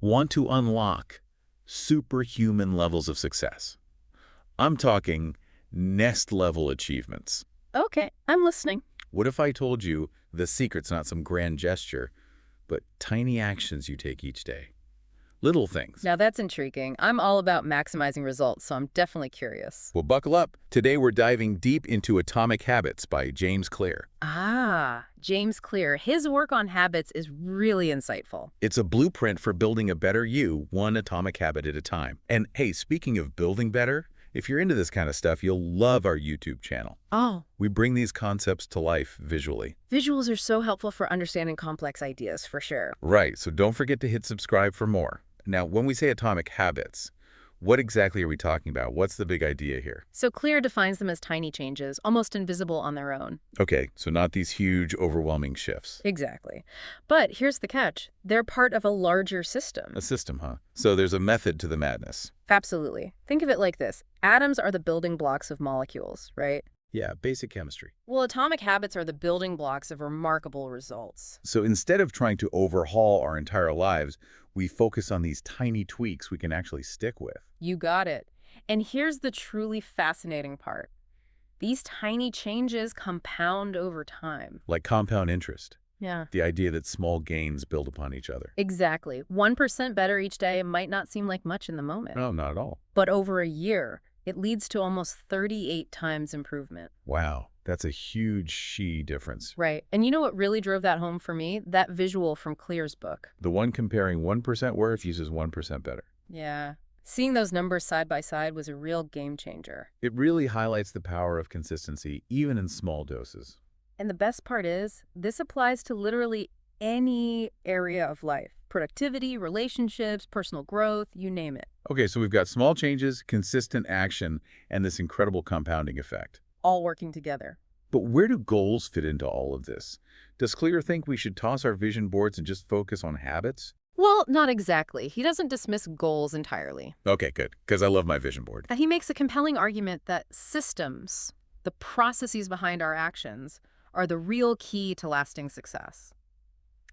Want to unlock superhuman levels of success? I'm talking next-level achievements. Okay, I'm listening. What if I told you the secret's not some grand gesture, but tiny actions you take each day? Little things. Now that's intriguing. I'm all about maximizing results, so I'm definitely curious. Well, buckle up. Today we're diving deep into Atomic Habits by James Clear. James Clear. His work on habits is really insightful. It's a blueprint for building a better you, one atomic habit at a time. And hey, speaking of building better, if you're into this kind of stuff, you'll love our YouTube channel. Oh, We bring these concepts to life visually. visuals are so helpful for understanding complex ideas, for sure. Right, so don't forget to hit subscribe for more. Now, when we say atomic habits, what exactly are we talking about? What's the big idea here? So Clear defines them as tiny changes, almost invisible on their own. Okay, so not these huge, overwhelming shifts. Exactly. But here's the catch. They're part of a larger system. A system, huh? So there's a method to the madness. Absolutely. Think of it like this. Atoms are the building blocks of molecules, right? Yeah, basic chemistry. Well, atomic habits are the building blocks of remarkable results. So instead of trying to overhaul our entire lives, we focus on these tiny tweaks we can actually stick with. You got it. And here's the truly fascinating part. These tiny changes compound over time. Like compound interest, Yeah. the idea that small gains build upon each other. Exactly. 1% better each day might not seem like much in the moment. No, not at all. But over a year, it leads to almost 38 times improvement. Wow, that's a huge difference. Right. And you know what really drove that home for me? That visual from Clear's book. The one comparing 1% worse uses 1% better. Yeah. Seeing those numbers side by side was a real game changer. It really highlights the power of consistency, even in small doses. And the best part is, this applies to literally any area of life. Productivity, relationships, personal growth, you name it. Okay, so we've got small changes, consistent action, and this incredible compounding effect. All working together. But where do goals fit into all of this? Does Clear think we should toss our vision boards and just focus on habits? Well, not exactly. He doesn't dismiss goals entirely. Okay, good, because I love my vision board. He makes a compelling argument that systems, the processes behind our actions, are the real key to lasting success.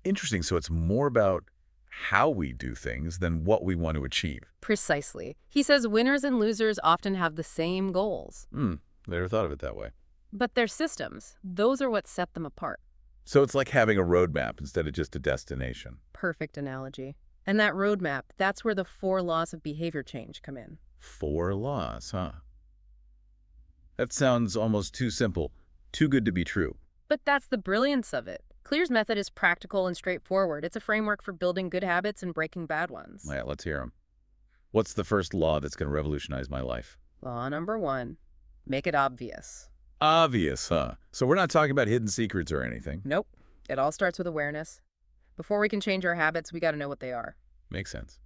Interesting, so it's more about how we do things than what we want to achieve. Precisely. He says winners and losers often have the same goals. Never thought of it that way. But their systems, those are what set them apart. So it's like having a roadmap instead of just a destination. Perfect analogy. And that roadmap, that's where the 4 laws of behavior change come in. 4 laws, huh? That sounds almost too simple, too good to be true. But that's the brilliance of it. Clear's method is practical and straightforward. It's a framework for building good habits and breaking bad ones. Yeah, let's hear them. What's the first law that's going to revolutionize my life? Law number 1, make it obvious. Obvious, huh? So we're not talking about hidden secrets or anything. Nope. It all starts with awareness. Before we can change our habits, we got to know what they are. Makes sense.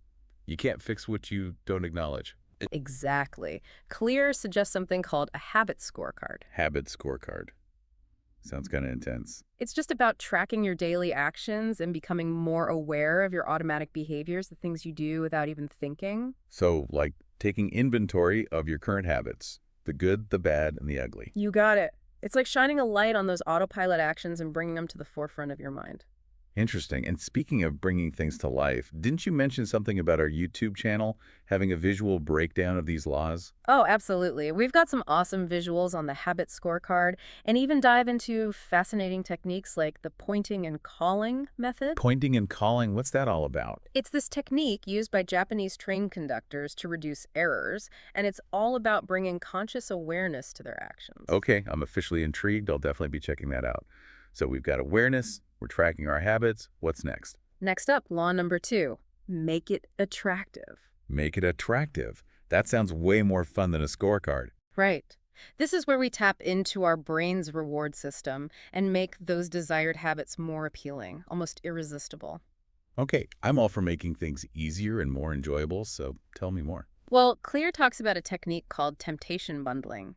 You can't fix what you don't acknowledge. Exactly. Clear suggests something called a habit scorecard. Habit scorecard. Sounds kind of intense. It's just about tracking your daily actions and becoming more aware of your automatic behaviors, the things you do without even thinking. So, like taking inventory of your current habits, the good, the bad, and the ugly. You got it. It's like shining a light on those autopilot actions and bringing them to the forefront of your mind. Interesting. And speaking of bringing things to life, didn't you mention something about our YouTube channel having a visual breakdown of these laws? Oh, absolutely. We've got some awesome visuals on the habit scorecard and even dive into fascinating techniques like the pointing and calling method. Pointing and calling, what's that all about? It's this technique used by Japanese train conductors to reduce errors, and it's all about bringing conscious awareness to their actions. Okay, I'm officially intrigued. I'll definitely be checking that out. So we've got awareness, we're tracking our habits. What's next? Next up, law number 2, make it attractive. Make it attractive. That sounds way more fun than a scorecard. Right. This is where we tap into our brain's reward system and make those desired habits more appealing, almost irresistible. Okay, I'm all for making things easier and more enjoyable, so tell me more. Well, Clear talks about a technique called temptation bundling.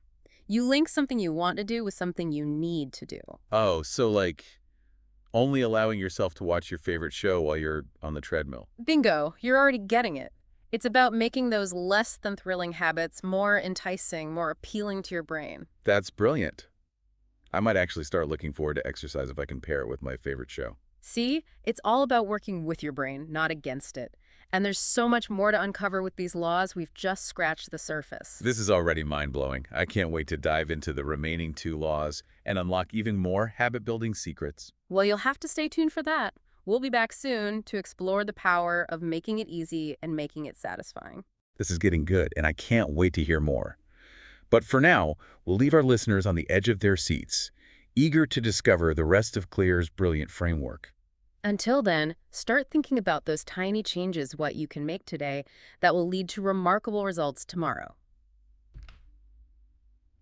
You link something you want to do with something you need to do. Oh, so like only allowing yourself to watch your favorite show while you're on the treadmill. Bingo, you're already getting it. It's about making those less than thrilling habits more enticing, more appealing to your brain. That's brilliant. I might actually start looking forward to exercise if I can pair it with my favorite show. See, it's all about working with your brain, not against it. And there's so much more to uncover with these laws. We've just scratched the surface. This is already mind-blowing. I can't wait to dive into the remaining 2 laws and unlock even more habit-building secrets. Well, you'll have to stay tuned for that. We'll be back soon to explore the power of making it easy and making it satisfying. This is getting good, and I can't wait to hear more. But for now, we'll leave our listeners on the edge of their seats, eager to discover the rest of Clear's brilliant framework. Until then, start thinking about those tiny changes what you can make today that will lead to remarkable results tomorrow.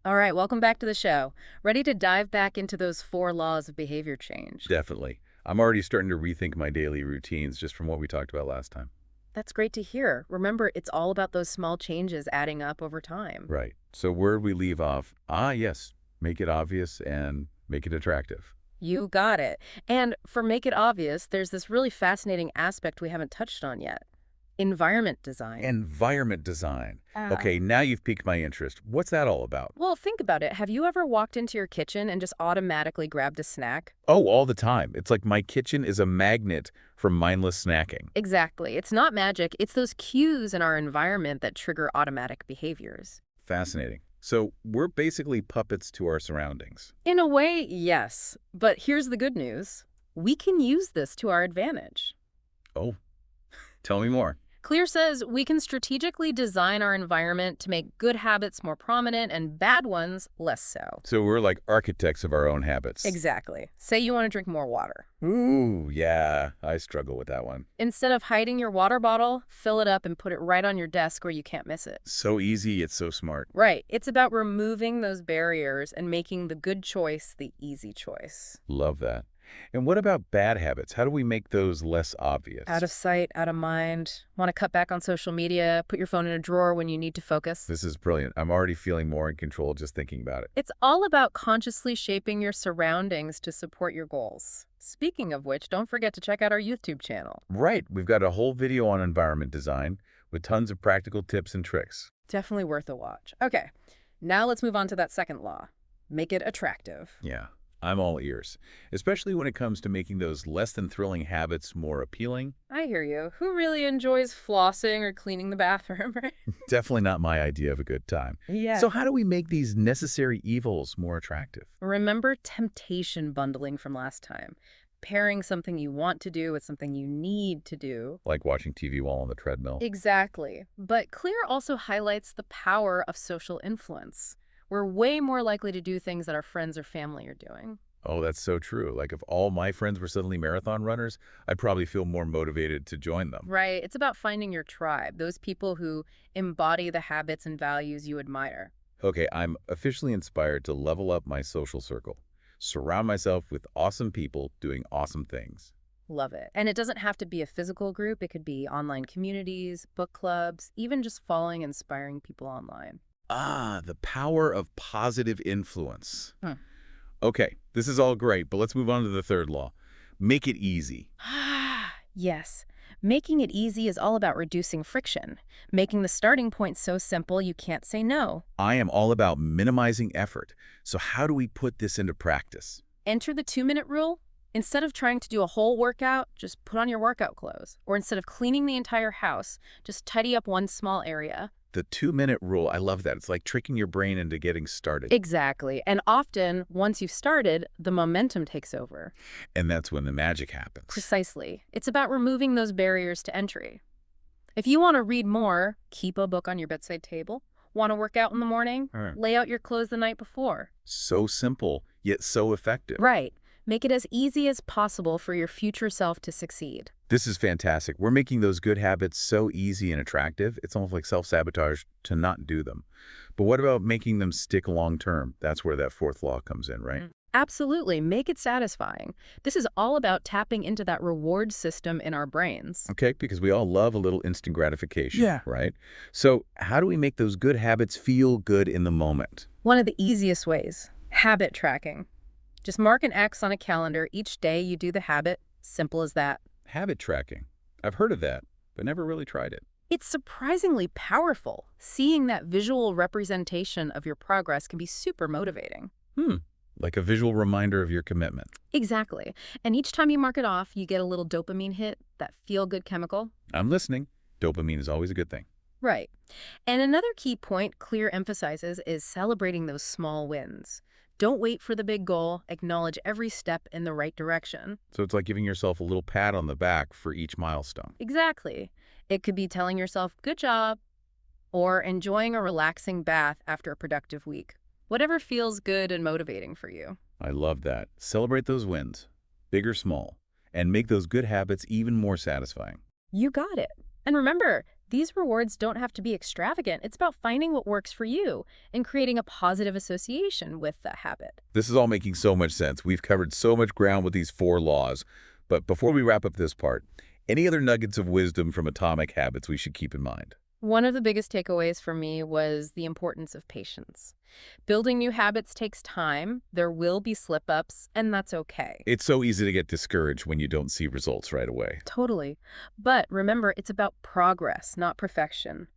All right, welcome back to the show. Ready to dive back into those 4 laws of behavior change? Definitely. I'm already starting to rethink my daily routines just from what we talked about last time. That's great to hear. Remember, it's all about those small changes adding up over time. Right. So where'd we leave off? Ah, yes. Make it obvious and make it attractive. You got it. And for make it obvious, there's this really fascinating aspect we haven't touched on yet. Environment design. Environment design. Okay, now you've piqued my interest. What's that all about? Well, think about it. Have you ever walked into your kitchen and just automatically grabbed a snack? Oh, all the time. It's like my kitchen is a magnet for mindless snacking. Exactly. It's not magic. It's those cues in our environment that trigger automatic behaviors. Fascinating. So we're basically puppets to our surroundings. In a way, yes. But here's the good news. We can use this to our advantage. Oh, tell me more. Clear says we can strategically design our environment to make good habits more prominent and bad ones less so. So we're like architects of our own habits. Exactly. Say you want to drink more water. Ooh, yeah, I struggle with that one. Instead of hiding your water bottle, fill it up and put it right on your desk where you can't miss it. So easy, it's so smart. Right. It's about removing those barriers and making the good choice the easy choice. Love that. And what about bad habits? How do we make those less obvious? Out of sight, out of mind. Want to cut back on social media, put your phone in a drawer when you need to focus. This is brilliant. I'm already feeling more in control just thinking about it. It's all about consciously shaping your surroundings to support your goals. Speaking of which, don't forget to check out our YouTube channel. Right. We've got a whole video on environment design with tons of practical tips and tricks. Definitely worth a watch. Okay, now let's move on to that second law. Make it attractive. Yeah. I'm all ears, especially when it comes to making those less than thrilling habits more appealing. I hear you. Who really enjoys flossing or cleaning the bathroom, right? Definitely not my idea of a good time. Yeah. So how do we make these necessary evils more attractive? Remember temptation bundling from last time. Pairing something you want to do with something you need to do. Like watching TV while on the treadmill. Exactly. But Clear also highlights the power of social influence. We're way more likely to do things that our friends or family are doing. Oh, that's so true. Like if all my friends were suddenly marathon runners, I'd probably feel more motivated to join them. Right. It's about finding your tribe, those people who embody the habits and values you admire. Okay, I'm officially inspired to level up my social circle. Surround myself with awesome people doing awesome things. Love it. And it doesn't have to be a physical group. It could be online communities, book clubs, even just following inspiring people online. Ah, the power of positive influence. Hmm. Okay, this is all great, but let's move on to the third law. Make it easy. Yes. Making it easy is all about reducing friction, making the starting point so simple you can't say no. I am all about minimizing effort. So how do we put this into practice? Enter the 2-minute rule. Instead of trying to do a whole workout, just put on your workout clothes. Or instead of cleaning the entire house, just tidy up one small area. The 2-minute rule, I love that. It's like tricking your brain into getting started. Exactly. And often, once you've started, the momentum takes over. And that's when the magic happens. Precisely. It's about removing those barriers to entry. If you want to read more, keep a book on your bedside table. Want to work out in the morning? Lay out your clothes the night before. So simple, yet so effective. Right. Make it as easy as possible for your future self to succeed. This is fantastic. We're making those good habits so easy and attractive, it's almost like self-sabotage to not do them. But what about making them stick long-term? That's where that fourth law comes in, right? Absolutely. Make it satisfying. This is all about tapping into that reward system in our brains. Okay, because we all love a little instant gratification, right? So how do we make those good habits feel good in the moment? One of the easiest ways, habit tracking. Just mark an X on a calendar each day you do the habit. Simple as that. Habit tracking. I've heard of that, but never really tried it. It's surprisingly powerful. Seeing that visual representation of your progress can be super motivating. Like a visual reminder of your commitment. Exactly. And each time you mark it off, you get a little dopamine hit, that feel-good chemical. I'm listening. Dopamine is always a good thing. Right. And another key point Clear emphasizes is celebrating those small wins. Don't wait for the big goal, acknowledge every step in the right direction. So it's like giving yourself a little pat on the back for each milestone. Exactly. It could be telling yourself, good job, or enjoying a relaxing bath after a productive week. Whatever feels good and motivating for you. I love that. Celebrate those wins, big or small, and make those good habits even more satisfying. You got it. And remember, these rewards don't have to be extravagant. It's about finding what works for you and creating a positive association with that habit. This is all making so much sense. We've covered so much ground with these 4 laws. But before we wrap up this part, any other nuggets of wisdom from Atomic Habits we should keep in mind? One of the biggest takeaways for me was the importance of patience. Building new habits takes time. There will be slip-ups, and that's okay. It's so easy to get discouraged when you don't see results right away. Totally. But remember, it's about progress, not perfection.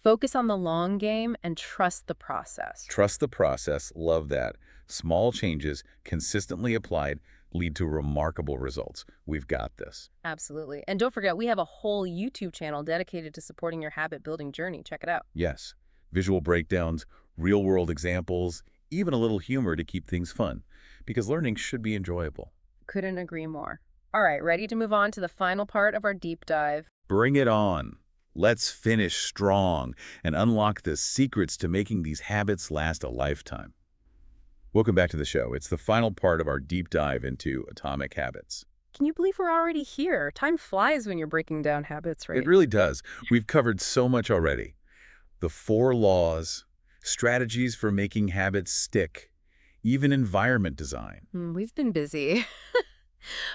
Focus on the long game and trust the process. Trust the process. Love that. Small changes, consistently applied, lead to remarkable results. We've got this. Absolutely. And don't forget, we have a whole YouTube channel dedicated to supporting your habit building journey. Check it out. Yes. Visual breakdowns, real-world examples, even a little humor to keep things fun. Because learning should be enjoyable. Couldn't agree more. All right, ready to move on to the final part of our deep dive? Bring it on. Let's finish strong and unlock the secrets to making these habits last a lifetime. Welcome back to the show. It's the final part of our deep dive into Atomic Habits. Can you believe we're already here? Time flies when you're breaking down habits, right? It really does. We've covered so much already. The 4 laws, strategies for making habits stick, even environment design. We've been busy.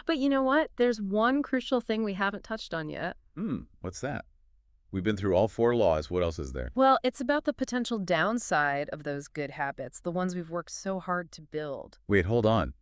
But you know what? There's one crucial thing we haven't touched on yet. What's that? We've been through all 4 laws. What else is there? Well, it's about the potential downside of those good habits, the ones we've worked so hard to build. Wait, hold on.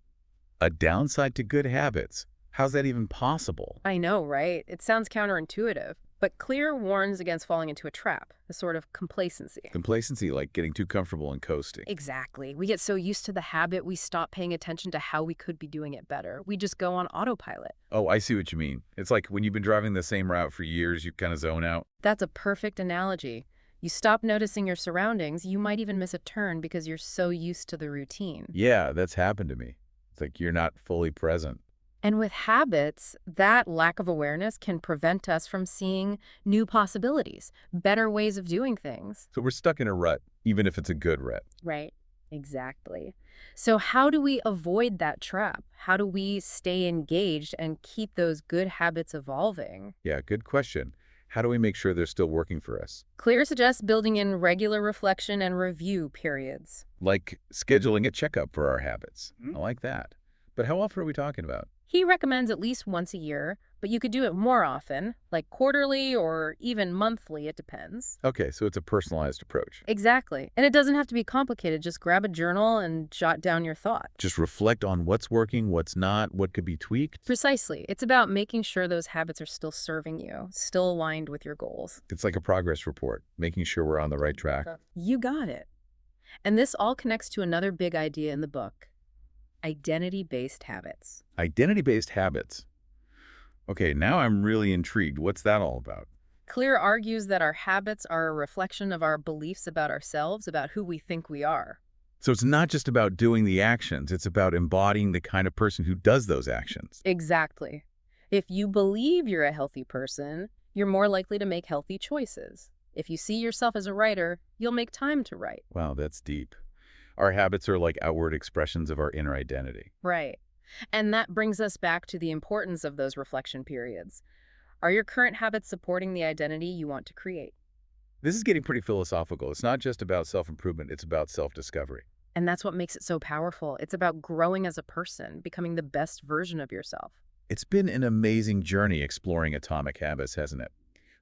A downside to good habits? How's that even possible? I know, right? It sounds counterintuitive, but Clear warns against falling into a trap, a sort of complacency. Complacency, like getting too comfortable and coasting. Exactly. We get so used to the habit, we stop paying attention to how we could be doing it better. We just go on autopilot. Oh, I see what you mean. It's like when you've been driving the same route for years, you kind of zone out. That's a perfect analogy. You stop noticing your surroundings, you might even miss a turn because you're so used to the routine. Yeah, that's happened to me. It's like you're not fully present. And with habits, that lack of awareness can prevent us from seeing new possibilities, better ways of doing things. So we're stuck in a rut, even if it's a good rut. Right. Exactly. So how do we avoid that trap? How do we stay engaged and keep those good habits evolving? Yeah, good question. How do we make sure they're still working for us? Clear suggests building in regular reflection and review periods. Like scheduling a checkup for our habits. I like that. But how often are we talking about? He recommends at least once a year, but you could do it more often, like quarterly or even monthly, it depends. Okay, so it's a personalized approach. Exactly. And it doesn't have to be complicated. Just grab a journal and jot down your thought. Just reflect on what's working, what's not, what could be tweaked. Precisely. It's about making sure those habits are still serving you, still aligned with your goals. It's like a progress report, making sure we're on the right track. You got it. And this all connects to another big idea in the book: identity-based habits. Identity-based habits. Okay, now I'm really intrigued. What's that all about? Clear argues that our habits are a reflection of our beliefs about ourselves, about who we think we are. So it's not just about doing the actions, it's about embodying the kind of person who does those actions. Exactly. If you believe you're a healthy person, you're more likely to make healthy choices. If you see yourself as a writer, you'll make time to write. Wow, that's deep. Our habits are like outward expressions of our inner identity. Right. And that brings us back to the importance of those reflection periods. Are your current habits supporting the identity you want to create? This is getting pretty philosophical. It's not just about self-improvement, it's about self-discovery. And that's what makes it so powerful. It's about growing as a person, becoming the best version of yourself. It's been an amazing journey exploring Atomic Habits, hasn't it?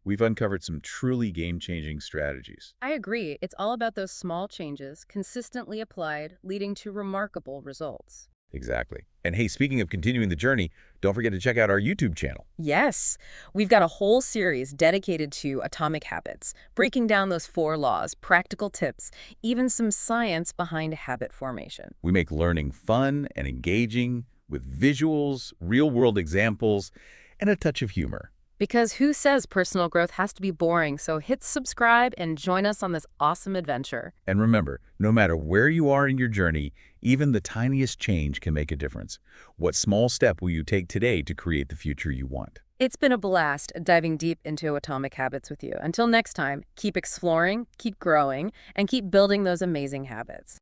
We've uncovered some truly game-changing strategies. I agree. It's all about those small changes, consistently applied, leading to remarkable results. Exactly. And hey, speaking of continuing the journey, don't forget to check out our YouTube channel. Yes, we've got a whole series dedicated to Atomic Habits, breaking down those 4 laws, practical tips, even some science behind habit formation. We make learning fun and engaging with visuals, real-world examples, and a touch of humor. Because who says personal growth has to be boring? So hit subscribe and join us on this awesome adventure. And remember, no matter where you are in your journey, even the tiniest change can make a difference. What small step will you take today to create the future you want? It's been a blast diving deep into atomic habits with you. Until next time, keep exploring, keep growing, and keep building those amazing habits.